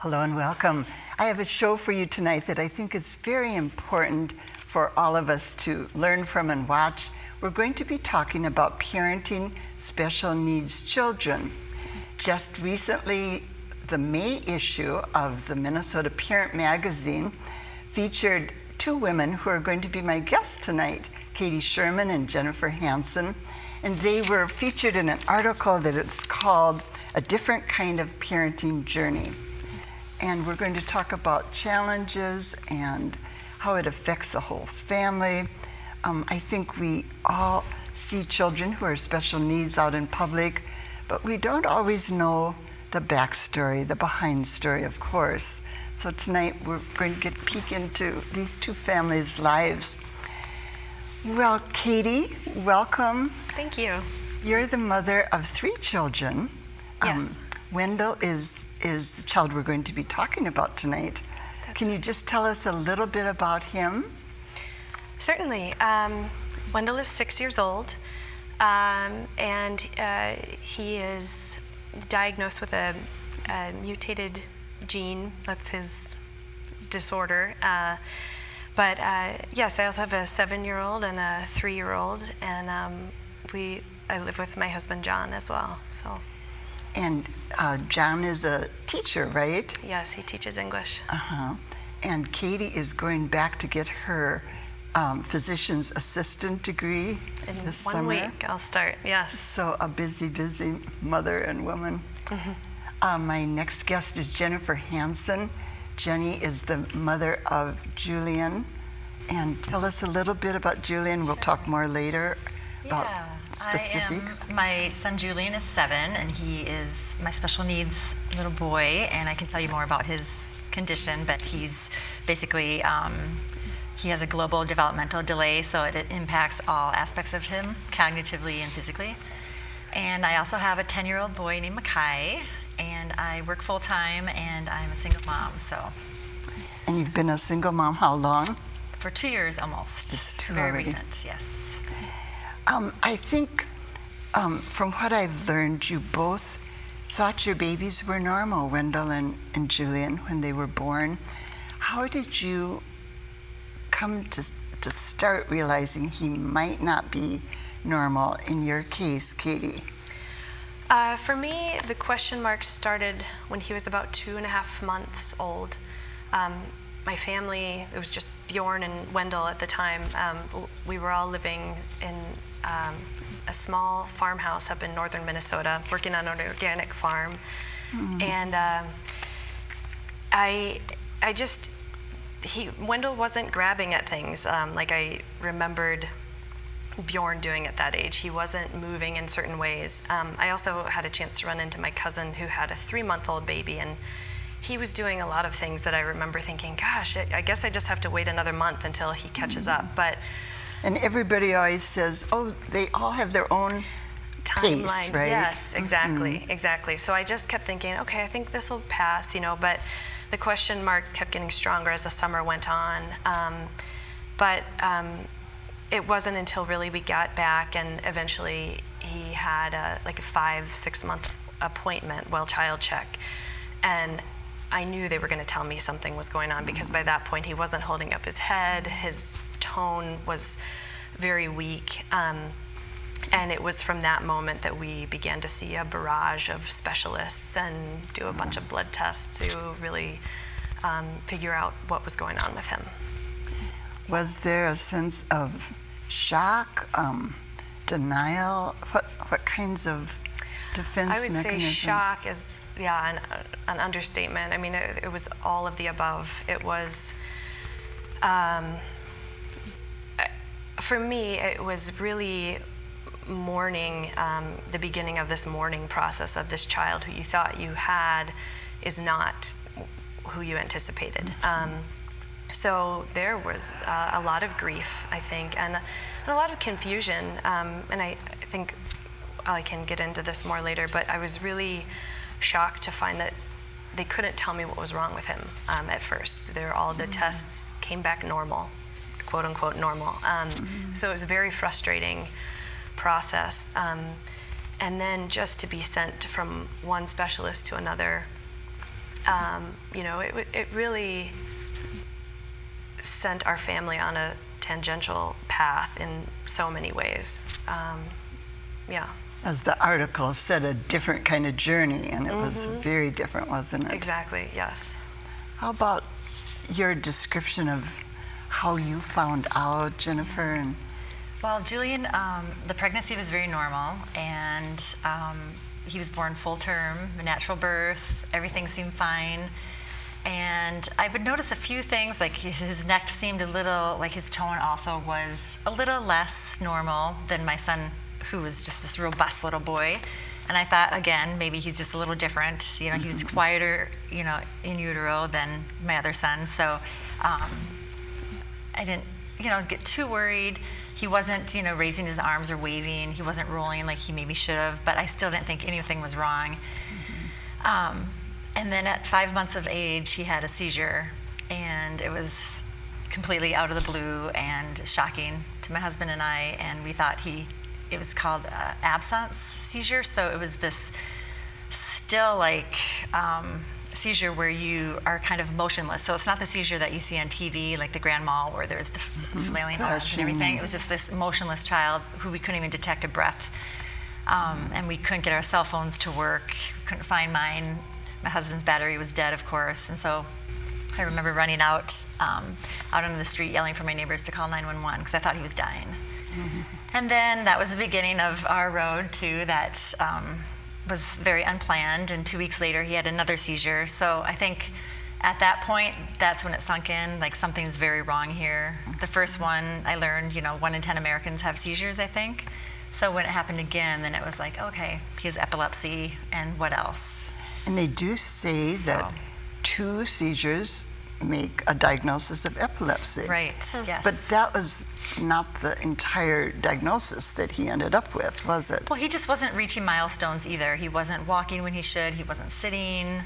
Hello and welcome. I have a show for you tonight that I think is very important for all of us to learn from and watch. We're going to be talking about parenting special needs children. Just recently, the May issue of the Minnesota Parent magazine featured two women who are going to be my guests tonight, Sherman and Jennifer Hanson. And they were featured in an article that it's called A Different Kind of Parenting Journey. And we're going to talk about challenges and how it affects the whole family. I think we all see children who are special needs out in public, but we don't always know the backstory, the behind story, of course. So tonight we're going to get a peek into these two families' lives. Well, Katie, welcome. Thank you. You're the mother of three children. Yes. Wendell is the child we're going to be talking about tonight. Can you just tell us a little bit about him? Certainly. Wendell is 6 years old, and he is diagnosed with a mutated gene. That's his disorder. But yes, I also have a 7-year-old and a 3-year-old, and I live with my husband John as well. So. And John is a teacher, right? Yes, he teaches English. And Katie is going back to get her physician's assistant degree this summer. In 1 week, I'll start, yes. So a busy, busy mother and woman. My next guest is Jennifer Hanson. Jenny is the mother of Julian. And tell us a little bit about Julian. We'll talk more later about specifics. My son Julian is 7, and he is my special needs little boy, and I can tell you more about his condition, but he's basically, he has a global developmental delay, so it impacts all aspects of him, cognitively and physically. And I also have a 10-year-old boy named Makai, and I work full-time, and I'm a single mom, so. And you've been a single mom how long? For 2 years almost. It's two Very already. recent, yes. I think from what I've learned, you both thought your babies were normal, Wendell and Julian, when they were born. How did you come to start realizing he might not be normal in your case, Katie? For me, the question mark started when he was about 2.5 months old. My family, it was just Bjorn and Wendell at the time. We were all living in a small farmhouse up in northern Minnesota, working on an organic farm. And Wendell wasn't grabbing at things like I remembered Bjorn doing at that age. He wasn't moving in certain ways. I also had a chance to run into my cousin who had a 3-month-old baby, and he was doing a lot of things that I remember thinking, gosh, I guess I just have to wait another month until he catches up. But and everybody always says, oh, they all have their own timeline, pace, right? Yes, exactly, exactly. So I just kept thinking, okay, I think this will pass, but the question marks kept getting stronger as the summer went on. But it wasn't until really we got back, and eventually he had a 5-6 month appointment, child check, and I knew they were going to tell me something was going on, because by that point he wasn't holding up his head, his tone was very weak, and it was from that moment that we began to see a barrage of specialists and do a bunch of blood tests to really figure out what was going on with him. Was there a sense of shock, denial? What kinds of defense mechanisms? I would say shock is an understatement. I mean, it was all of the above. It was, for me, it was really mourning, the beginning of this mourning process of this child who you thought you had is not who you anticipated. So there was a lot of grief, I think, and a lot of confusion. And I think I can get into this more later, but I was really shocked to find that they couldn't tell me what was wrong with him at first. All the tests came back normal, quote unquote normal. So it was a very frustrating process. And then just to be sent from one specialist to another It really sent our family on a tangential path in so many ways. As the article said, a different kind of journey, and it was very different, wasn't it? Exactly, yes. How about your description of how you found out, Jennifer? And Well, Julian, the pregnancy was very normal, and he was born full term, a natural birth. Everything seemed fine. And I would notice a few things, like his neck seemed a little, like his tone also was a little less normal than my son, who was just this robust little boy. And I thought, again, maybe he's just a little different. He was quieter, in utero than my other son. So I didn't, get too worried. He wasn't, raising his arms or waving. He wasn't rolling like he maybe should have, but I still didn't think anything was wrong. And then at 5 months of age, he had a seizure, and it was completely out of the blue and shocking to my husband and I, and we thought it was called absence seizure, so it was this still like seizure where you are kind of motionless. So it's not the seizure that you see on TV, like the Grand Mal, where there's the flailing arms and everything. It was just this motionless child who we couldn't even detect a breath, and we couldn't get our cell phones to work, couldn't find mine. My husband's battery was dead, of course, and so I remember running out onto the street yelling for my neighbors to call 911 because I thought he was dying. And then that was the beginning of our road too. That was very unplanned, and 2 weeks later he had another seizure. So I think at that point, that's when it sunk in, like something's very wrong here. The first one I learned, 1 in 10 Americans have seizures, I think. So when it happened again, then it was like, okay, he has epilepsy, and what else? And they do say that 2 seizures make a diagnosis of epilepsy. Right, yes. But that was not the entire diagnosis that he ended up with, was it? Well, he just wasn't reaching milestones either. He wasn't walking when he should. He wasn't sitting.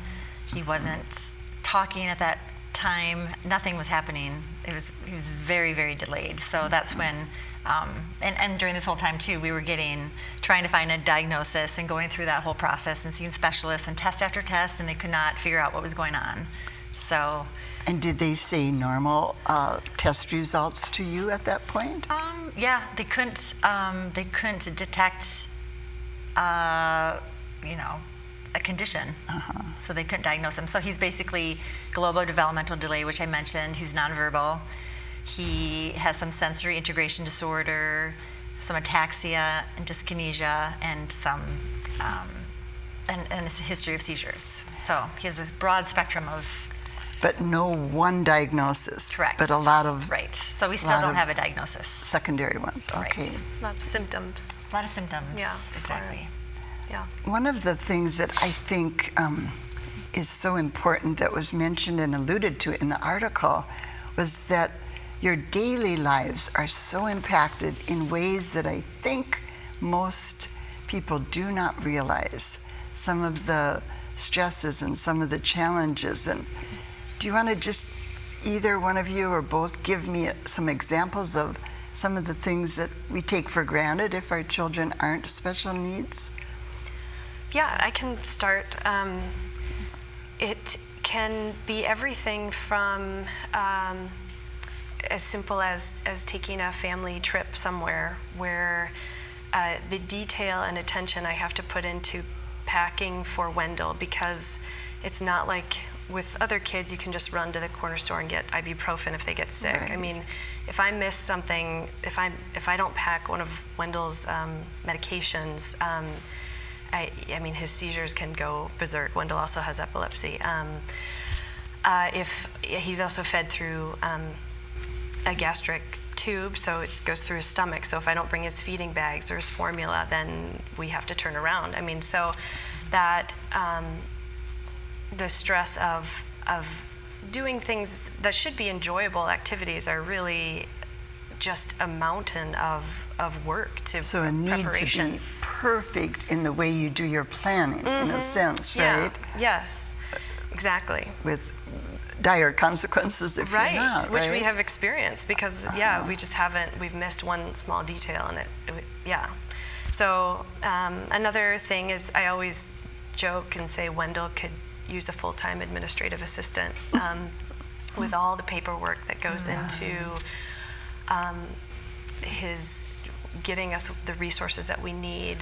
He wasn't talking at that time. Nothing was happening. He was very, very delayed. So that's when, and during this whole time too, we were trying to find a diagnosis and going through that whole process and seeing specialists and test after test, and they could not figure out what was going on. So. And did they say normal test results to you at that point? Yeah, they couldn't detect, a condition. So they couldn't diagnose him. So he's basically global developmental delay, which I mentioned. He's nonverbal. He has some sensory integration disorder, some ataxia and dyskinesia, and some and a history of seizures. So he has a broad spectrum of. But no one diagnosis. Correct. But a lot of. Right. So we still don't have a diagnosis. Secondary ones. Okay. Right. A lot of symptoms. A lot of symptoms. Yeah. Exactly. Yeah. One of the things that I think is so important that was mentioned and alluded to in the article was that your daily lives are so impacted in ways that I think most people do not realize. Some of the stresses and some of the challenges. And do you want to just, either one of you or both, give me some examples of some of the things that we take for granted if our children aren't special needs? Yeah, I can start. It can be everything from as simple as taking a family trip somewhere where the detail and attention I have to put into packing for Wendell, because it's not like with other kids you can just run to the corner store and get ibuprofen if they get sick. Right. I mean, if I miss something, if I don't pack one of Wendell's medications, I mean, his seizures can go berserk. Wendell also has epilepsy. If he's also fed through a gastric tube, so it goes through his stomach. So if I don't bring his feeding bags or his formula, then we have to turn around. I mean, so that the stress of doing things that should be enjoyable activities are really just a mountain of work to So a need preparation. to be perfect in the way you do your planning, in a sense, right? Yes, exactly. With dire consequences if Right, you're not, which right? we have experienced because, we just we've missed one small detail in it. So another thing is I always joke and say Wendell could use a full-time administrative assistant with all the paperwork that goes into his getting us the resources that we need,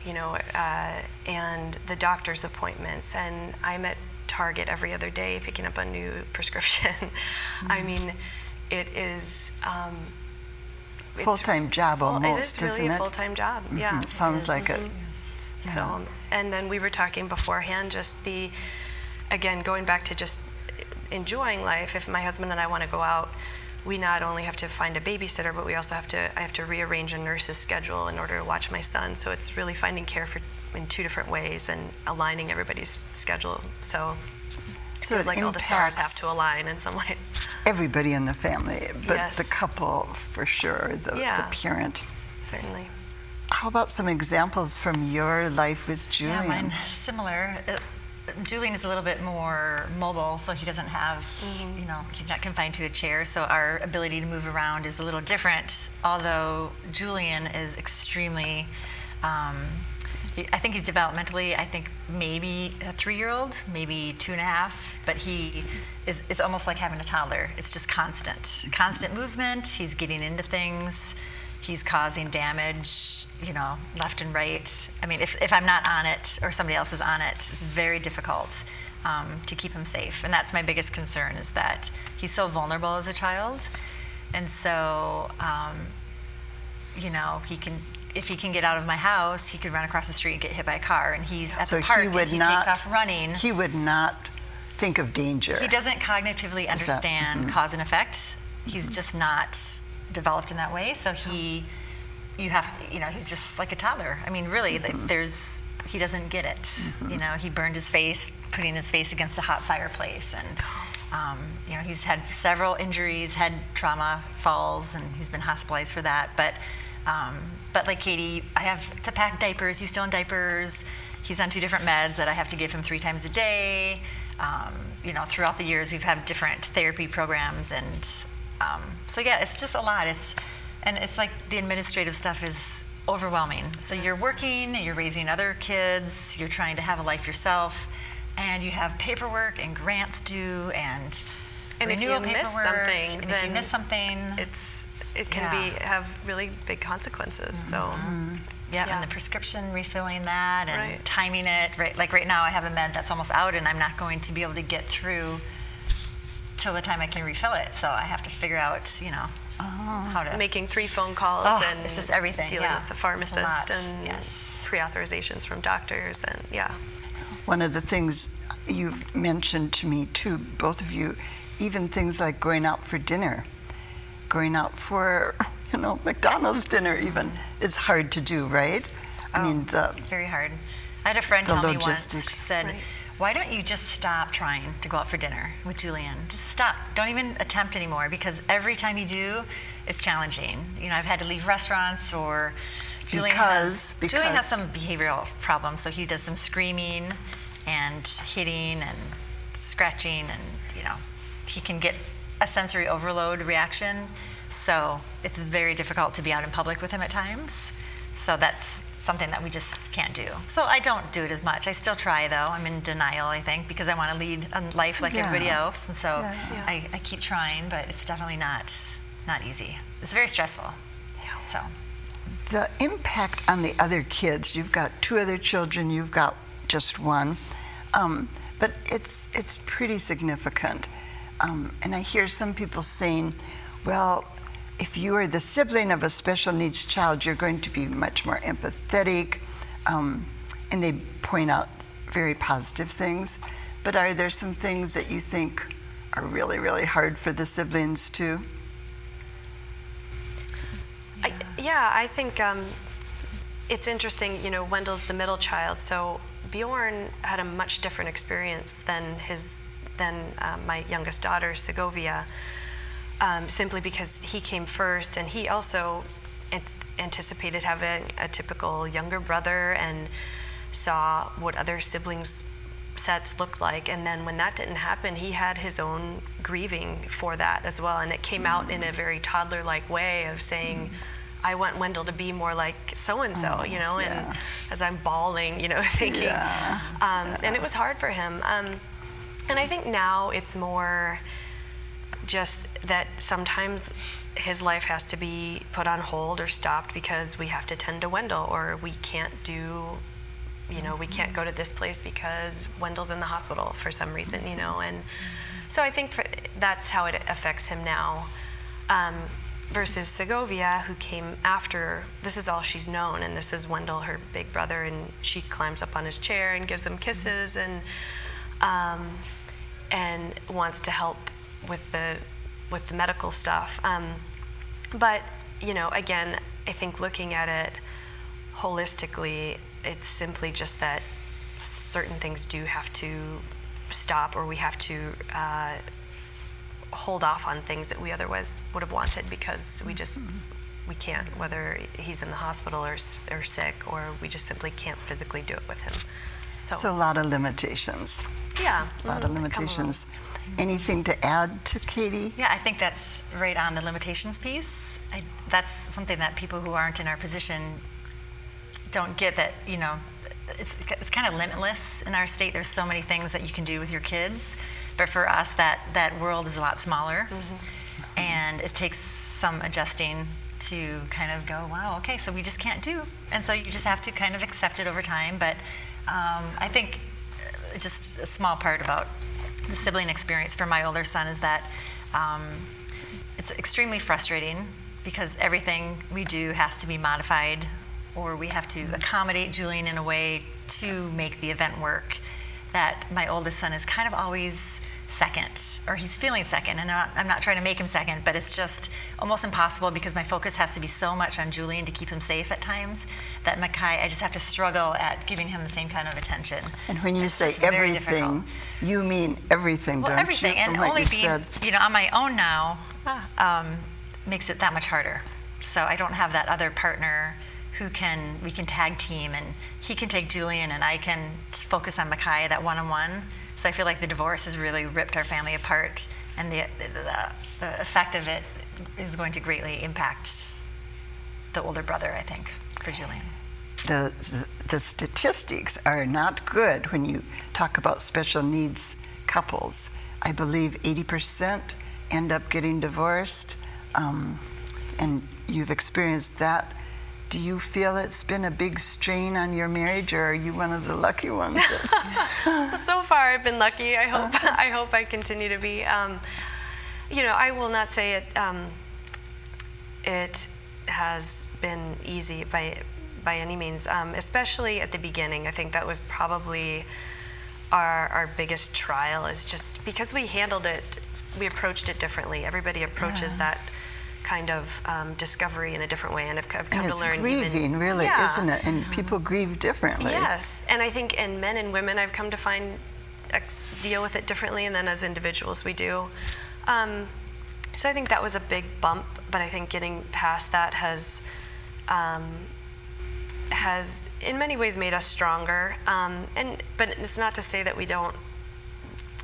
and the doctor's appointments. And I'm at Target every other day picking up a new prescription. I mean, it is full-time job almost, it is really isn't a it? full-time job. Yeah, It sounds like it. So, and then we were talking beforehand, just again, going back to just enjoying life. If my husband and I want to go out, we not only have to find a babysitter, but I have to rearrange a nurse's schedule in order to watch my son. So it's really finding care in two different ways and aligning everybody's schedule. So it feels like all the stars have to align in some ways. Everybody in the family, but Yes. the couple for sure, the parent. Certainly. How about some examples from your life with Julian? Yeah, mine similar. Julian is a little bit more mobile, so he doesn't have, he's not confined to a chair, so our ability to move around is a little different, although Julian is extremely, I think he's developmentally, maybe a 3-year-old, maybe 2.5, but it's almost like having a toddler. It's just constant movement. He's getting into things. He's causing damage, left and right. I mean, if I'm not on it or somebody else is on it, it's very difficult to keep him safe. And that's my biggest concern, is that he's so vulnerable as a child. And so, if he can get out of my house, he could run across the street and get hit by a car. And he's at the park and he takes off running. He would not think of danger. He doesn't cognitively understand cause and effect. He's just not developed in that way, so he's just like a toddler. I mean, really, he doesn't get it. He burned his face putting his face against a hot fireplace, and he's had several injuries, head trauma, falls, and he's been hospitalized for that. But like Katie, I have to pack diapers. He's still in diapers. He's on 2 different meds that I have to give him 3 times a day. Throughout the years, we've had different therapy programs, and so yeah, it's just a lot. It's like the administrative stuff is overwhelming. So you're working, you're raising other kids, you're trying to have a life yourself, and you have paperwork and grants due and renewal if you miss paperwork. something, And then if you miss something, it can have really big consequences. So yeah, and the prescription, refilling that and Right. timing it. Right, like right now, I have a med that's almost out, and I'm not going to be able to get through till the time I can refill it. So I have to figure out, how to. making 3 phone calls and it's just everything. dealing with the pharmacist and Yes. pre-authorizations from doctors, and One of the things you've mentioned to me too, both of you, even things like going out for dinner, going out for, McDonald's dinner even, is hard to do, right? I mean, Very hard. I had a friend tell me once, she logistics. said, Right. why don't you just stop trying to go out for dinner with Julian? Just stop. Don't even attempt anymore, because every time you do, it's challenging. I've had to leave restaurants, or Julian has some behavioral problems, so he does some screaming and hitting and scratching, and he can get a sensory overload reaction. So it's very difficult to be out in public with him at times. So that's something that we just can't do. So I don't do it as much. I still try, though. I'm in denial, I think, because I want to lead a life like everybody else. And so I keep trying, but it's definitely not easy. It's very stressful. So the impact on the other kids, you've got 2 other children, you've got just 1, but it's pretty significant. And I hear some people saying, well, if you are the sibling of a special needs child, you're going to be much more empathetic, and they point out very positive things. But are there some things that you think are really, really hard for the siblings too? I think it's interesting. Wendell's the middle child, so Bjorn had a much different experience than my youngest daughter, Segovia. Simply because he came first, and he also anticipated having a typical younger brother and saw what other siblings sets looked like. And then when that didn't happen, he had his own grieving for that as well. And it came out in a very toddler-like way of saying, I want Wendell to be more like so-and-so, you know, and as I'm bawling, you know, thinking, and it was hard for him. And I think now it's more just that sometimes his life has to be put on hold or stopped because we have to tend to Wendell, or we can't do, you know, we can't go to this place because Wendell's in the hospital for some reason, you know. And so I think that's how it affects him now. Versus Segovia, who came after. This is all she's known, and this is Wendell, her big brother, and she climbs up on his chair and gives him kisses and wants to help with the medical stuff. But you know, again, I think looking at it holistically, it's simply just that certain things do have to stop, or we have to hold off on things that we otherwise would have wanted because we just we can't, whether he's in the hospital or sick, or we just simply can't physically do it with him. So a lot of limitations. Yeah, a lot of limitations. Anything to add to Katie? Yeah, I think that's right on the limitations piece. That's something that people who aren't in our position don't get, that, you know, it's kind of limitless in our state. There's so many things that you can do with your kids. But for us, that world is a lot smaller, and it takes some adjusting to kind of go, wow, okay, so we just can't do. And so you just have to kind of accept it over time. But I think just a small part about the sibling experience for my older son is that it's extremely frustrating because everything we do has to be modified, or we have to accommodate Julian in a way to make the event work. That my oldest son is kind of always second, or he's feeling second, and I'm not trying to make him second, but it's just almost impossible because my focus has to be so much on Julian to keep him safe at times that Makai, I just have to struggle at giving him the same kind of attention. And when you say everything, you mean everything, don't everything. you? And only being, you know, on my own now makes it that much harder. So I don't have that other partner who we can tag team, and he can take Julian and I can focus on Makai, that one-on-one. So I feel like the divorce has really ripped our family apart, and the effect of it is going to greatly impact the older brother, I think, for Julian. The statistics are not good when you talk about special needs couples. I believe 80% end up getting divorced, and you've experienced that. Do you feel it's been a big strain on your marriage, or are you one of the lucky ones? Well, so far I've been lucky. I hope I continue to be. You know, I will not say it. It has been easy by any means, especially at the beginning. I think that was probably our biggest trial, is just because we handled it, we approached it differently. Everybody approaches that kind of discovery in a different way, and I've come to learn. And it's grieving, really, isn't it? And people grieve differently. Yes, and I think in men and women, I've come to find deal with it differently, and then as individuals we do. So I think that was a big bump, but I think getting past that has in many ways made us stronger. But it's not to say that we don't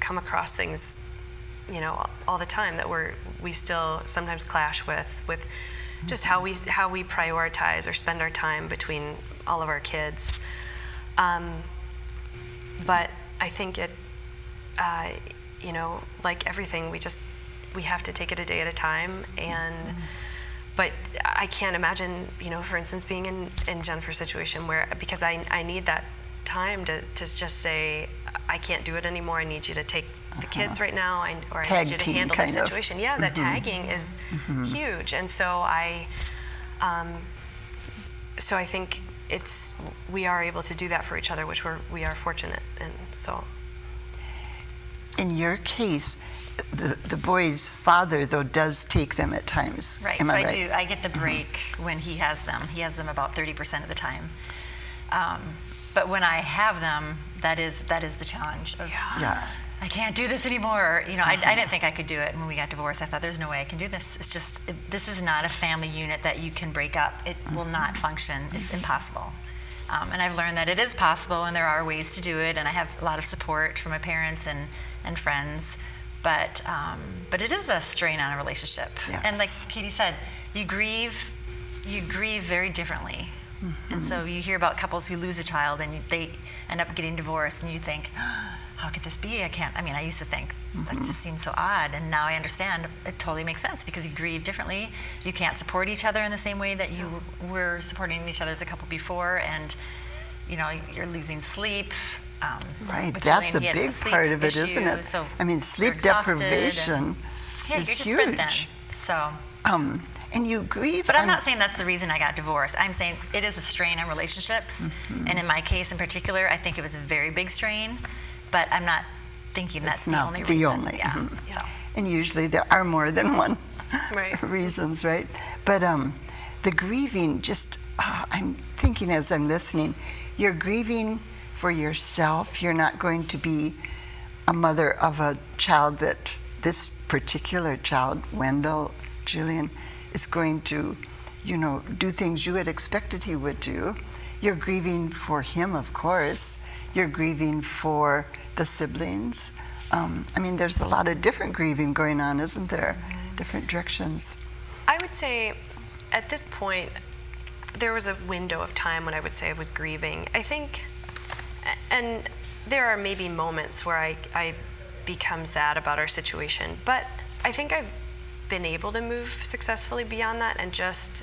come across things, you know, all the time that we still sometimes clash with just how we prioritize or spend our time between all of our kids. But I think it, you know, like everything, we have to take it a day at a time. But I can't imagine, you know, for instance, being in Jennifer's situation because I need that time to just say, I can't do it anymore. I need you to take the kids right now, or I need you to handle the situation. Yeah, that tagging is huge, and so I think we are able to do that for each other, which we are fortunate, and so. In your case, the boy's father, though, does take them at times. Right. Am so I I right? do. I get the break when he has them. He has them about 30% of the time. But when I have them, that is the challenge. I can't do this anymore. You know, I didn't think I could do it. When we got divorced, I thought there's no way I can do this. It's just, this is not a family unit that you can break up. It will not function. It's impossible. And I've learned that it is possible, and there are ways to do it. And I have a lot of support from my parents and friends. But it is a strain on a relationship. Yes. And like Katie said, you grieve you grieve very differently. And so you hear about couples who lose a child and they end up getting divorced, and you think, how could this be? I used to think that just seems so odd, and now I understand it totally makes sense, because you grieve differently. You can't support each other in the same way that you were supporting each other as a couple before, and you're losing sleep. Right, that's a big part of it, isn't it? So sleep deprivation is huge. So. And you grieve. But I'm not saying that's the reason I got divorced. I'm saying it is a strain on relationships. And in my case in particular, I think it was a very big strain. But I'm not thinking that's the only reason. Yeah. So. And usually there are more than one Right. reasons, right? But the grieving, I'm thinking as I'm listening, you're grieving for yourself. You're not going to be a mother of a child that this particular child, Wendell, Julian, is going to, do things you had expected he would do. You're grieving for him, of course. You're grieving for the siblings. There's a lot of different grieving going on, isn't there? Different directions. I would say at this point, there was a window of time when I would say I was grieving. I think, and there are maybe moments where I become sad about our situation, but I think I've been able to move successfully beyond that and just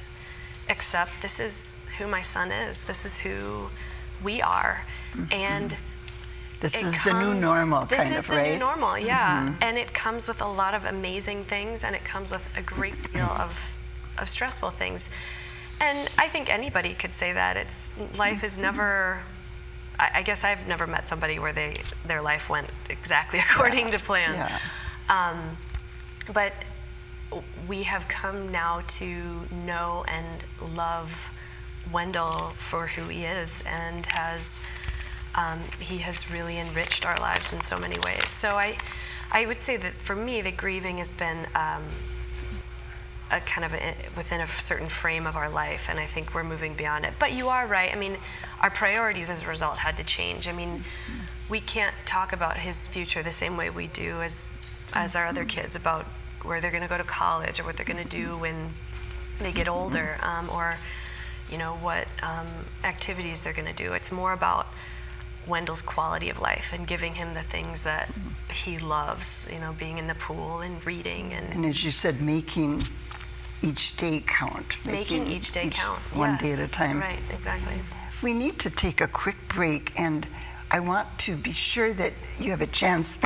accept this is who my son is. This is who we are. And this is the new normal, kind of, right? This is the new normal, yeah. And it comes with a lot of amazing things, and it comes with a great deal of stressful things. And I think anybody could say that. Life is never, I guess I've never met somebody where their life went exactly according to plan. Yeah. But we have come now to know and love Wendell for who he is, and he has really enriched our lives in so many ways. So I would say that for me, the grieving has been a kind of within a certain frame of our life, and I think we're moving beyond it. But you are right. Our priorities as a result had to change. We can't talk about his future the same way we do as our other kids, about where they're going to go to college or what they're going to do when they get older, or what activities they're going to do. It's more about Wendell's quality of life and giving him the things that he loves, being in the pool and reading. And as you said, making each day count. Making each day count. One day at a time. Right, exactly. We need to take a quick break, and I want to be sure that you have a chance,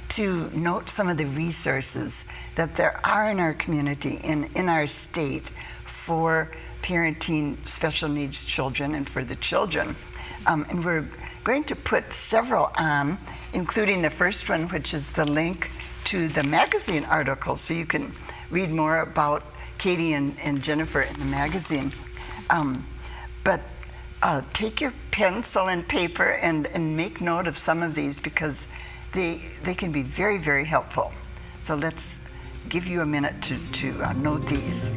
to note some of the resources that there are in our community, in our state, for parenting special needs children and for the children. And we're going to put several on, including the first one, which is the link to the magazine article, so you can read more about Katie and Jennifer in the magazine. But take your pencil and paper and make note of some of these, because they can be very, very helpful. So let's give you a minute to note these.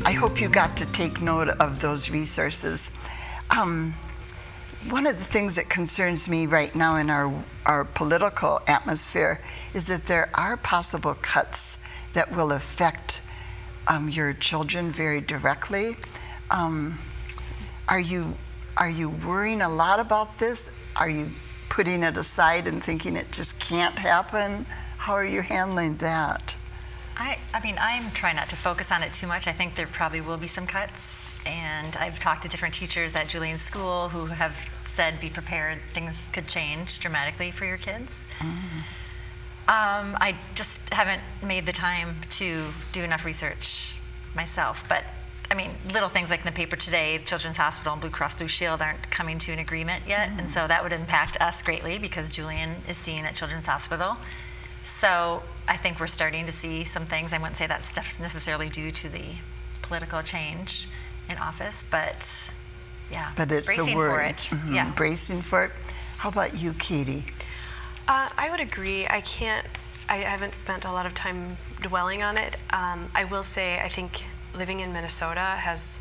I hope you got to take note of those resources. One of the things that concerns me right now in our political atmosphere is that there are possible cuts that will affect your children very directly. Are you worrying a lot about this? Are you putting it aside and thinking it just can't happen? How are you handling that? I'm trying not to focus on it too much. I think there probably will be some cuts, and I've talked to different teachers at Julian's school who have said, be prepared, things could change dramatically for your kids. I just haven't made the time to do enough research myself, but I mean, little things like in the paper today, Children's Hospital and Blue Cross Blue Shield aren't coming to an agreement yet. And so that would impact us greatly because Julian is seen at Children's Hospital. So I think we're starting to see some things. I wouldn't say that's necessarily due to the political change in office, but yeah, but it's bracing a word. for it. Yeah. Bracing for it. How about you, Katie? I would agree. I haven't spent a lot of time dwelling on it. I will say, I think living in Minnesota has,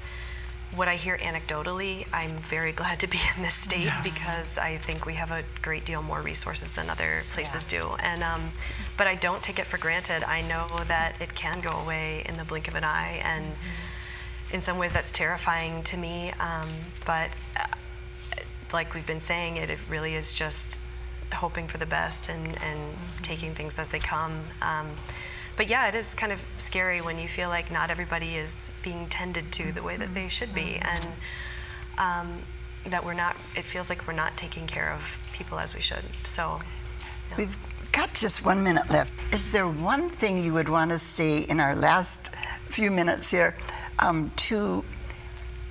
what I hear anecdotally, I'm very glad to be in this state because I think we have a great deal more resources than other places do. And but I don't take it for granted. I know that it can go away in the blink of an eye, and in some ways that's terrifying to me. But like we've been saying, it really is just hoping for the best and taking things as they come. But yeah, it is kind of scary when you feel like not everybody is being tended to the way that they should be, and that it feels like we're not taking care of people as we should. So yeah. We've got just 1 minute left. Is there one thing you would want to say in our last few minutes here to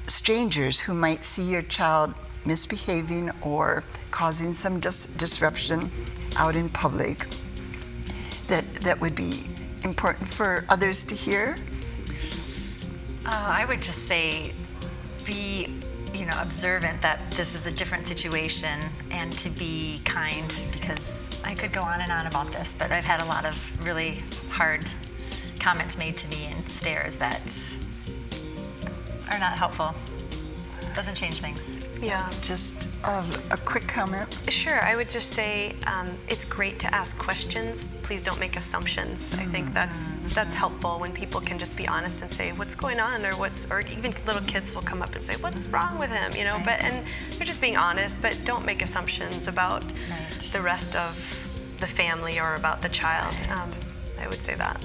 strangers who might see your child misbehaving or causing some disruption out in public that would be important for others to hear? I would just say be, observant that this is a different situation and to be kind, because I could go on and on about this, but I've had a lot of really hard comments made to me and stares that are not helpful. Doesn't change things. Yeah. Just a quick comment. Sure, I would just say it's great to ask questions. Please don't make assumptions. I think that's helpful when people can just be honest and say what's going on, or even little kids will come up and say what's wrong with him, and they're just being honest, but don't make assumptions about the rest of the family or about the child. I would say that.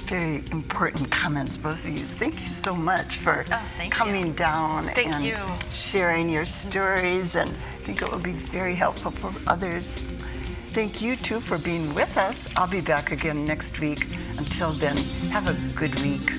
Very important comments, both of you. Thank you so much for coming down and sharing your stories, and I think it will be very helpful for others. Thank you too for being with us. I'll be back again next week. Until then, have a good week.